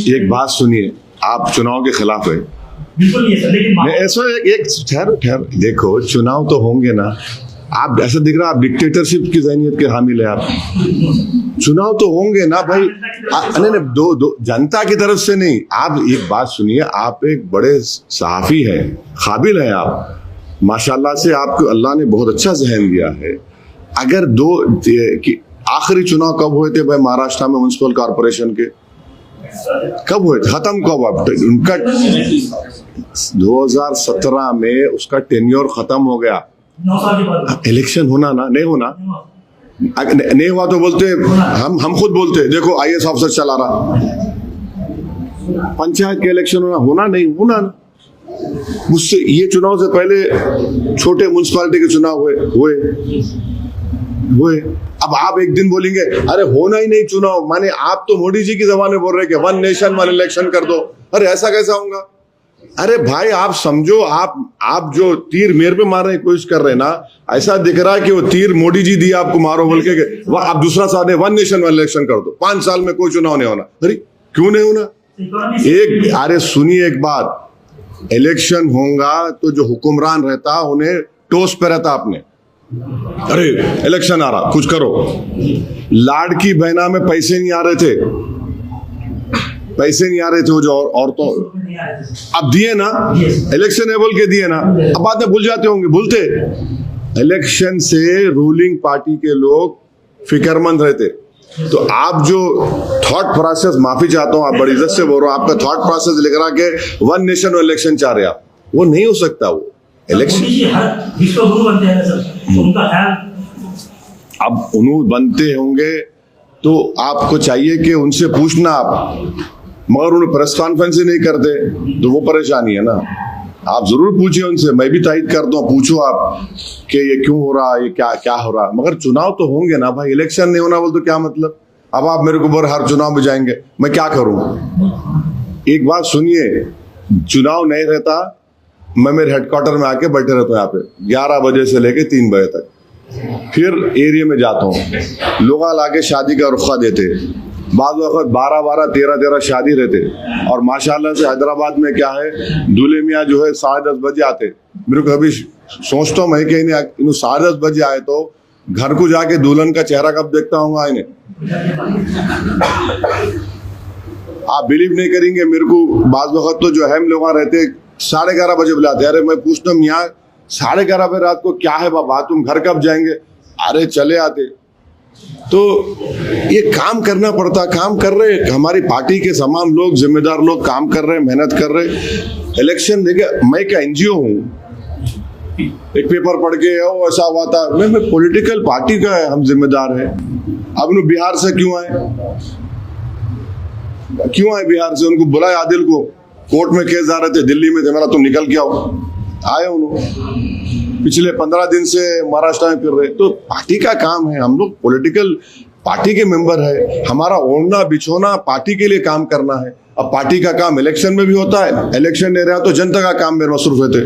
एक बात सुनिए, आप चुनाव के खिलाफ है। बिल्कुल नहीं है सर, लेकिन ऐसा एक ठहर देखो, चुनाव तो होंगे ना। आप ऐसा दिख रहा है आप डिक्टेटरशिप की ज़हनियत के हामिल है। आप चुनाव तो होंगे ना भाई। नहीं दो जनता की तरफ से नहीं। आप एक बात सुनिए, आप एक बड़े सहाफी हैं, काबिल हैं आप, माशाल्लाह से आपको अल्लाह ने बहुत अच्छा जहन दिया है। अगर आखिरी चुनाव कब हुए थे भाई महाराष्ट्र में म्युनिसिपल कॉर्पोरेशन के? कब हुए थे? खत्म कब? अब उनका 2017 में उसका टेन्योर खत्म हो गया। 9 साल के बाद इलेक्शन होना ना, नहीं होना, नहीं हुआ तो बोलते हम खुद बोलते देखो आईएएस ऑफिसर चला रहा। पंचायत के इलेक्शन होना नहीं होना ना। मुझसे ये चुनाव से पहले छोटे म्युनिसिपैलिटी के चुनाव हुए। अब आप एक दिन बोलेंगे अरे होना ही नहीं चुनाव, माने आप तो मोदी जी की जबान में बोल रहे कि 1 नेशन 1 इलेक्शन कर दो। अरे ऐसा कैसा होगा? अरे भाई आप समझो, आप जो तीर मेरे पे मारने की कोशिश कर रहे हैं ना, ऐसा दिख रहा है कि वो तीर मोदी जी दिया आपको मारो बोल के आप दूसरा साथ 1 नेशन 1 इलेक्शन कर दो, 5 साल में कोई चुनाव नहीं होना। अरे क्यों नहीं होना? अरे सुनिए एक बात, इलेक्शन होगा तो जो हुक्मरान रहता उन्हें टोस पे रहता आपने। अरे इलेक्शन आ रहा, कुछ करो। लाड़की बहना में पैसे नहीं आ रहे थे, वो जो औरतों अब दिए ना, इलेक्शन है बोल के दिए ना। अब बाद में भूल जाते होंगे, भूलते। इलेक्शन से रूलिंग पार्टी के लोग फिक्रमंद रहते। तो आप जो थॉट प्रोसेस, माफी चाहता हूं, आप बड़ी इज्जत से बोल रहा हूं, आपका थॉट प्रोसेस लिख रहा कि 1 नेशन 1 इलेक्शन चाह रहे आप, वो नहीं हो सकता। वो इलेक्शन विश्व गुरु बनते हैं सर, तो उनका ख्याल अब उन्होंने बनते होंगे तो आपको चाहिए कि उनसे पूछना आप, मगर उन्हें प्रेस कॉन्फ्रेंस ही नहीं करते तो वो परेशानी है ना। आप जरूर पूछिए उनसे, मैं भी तायद कर दूं, पूछो आप कि ये क्यों हो रहा, ये क्या हो रहा। मगर चुनाव तो होंगे ना भाई, इलेक्शन नहीं होना बोल तो क्या मतलब? अब आप मेरे को बोल हर चुनाव में जाएंगे, मैं क्या करूं? एक बात सुनिए, चुनाव नहीं रहता, मैं मेरे हेडक्वार्टर में आके बैठे रहता हूँ यहाँ पे 11 बजे से लेके 3 बजे तक। फिर एरिया में जाता हूँ, लोग आके शादी का रुखा देते, बाद वक्त 12-12, 13-13 शादी रहते। और माशाल्लाह से हैदराबाद में क्या है, दूल्हे मियाँ जो है 10:30 बजे आते। मेरे को कभी सोचता हूँ मैं कि इन्हें 10:30 बजे आए तो घर को जाके दुल्हन का चेहरा कब देखता हूँ इन्हें। आप बिलीव नहीं करेंगे, मेरे को बाद वक्त तो जो अहम लोग रहते 11:30 बजे बुलाते। अरे मैं पूछता हूँ यहाँ 11:30 बजे रात को क्या है बाबा, तुम घर कब जाएंगे? अरे चले आते। तो ये काम करना पड़ता, काम कर रहे हमारी पार्टी के तमाम लोग, जिम्मेदार लोग काम कर रहे, मेहनत कर रहे। इलेक्शन देखिए, मैं क्या एनजीओ हूँ, एक पेपर पढ़ के ऐसा हुआ था, मैं पॉलिटिकल पार्टी का है, हम जिम्मेदार है। अब उन्हें बिहार से क्यों आए बिहार से? उनको बुलाए, आदिल को कोर्ट में केस आ रहे थे, दिल्ली में थे, मेरा तुम निकल के आओ। आए उन्होंने, पिछले 15 दिन से महाराष्ट्र में फिर रहे। तो पार्टी का काम है, हम लोग पॉलिटिकल पार्टी के मेंबर है, हमारा ओढ़ना बिछोना पार्टी के लिए काम करना है। अब पार्टी का काम इलेक्शन में भी होता है, इलेक्शन नहीं रहा तो जनता का काम में मसरूफ रहते।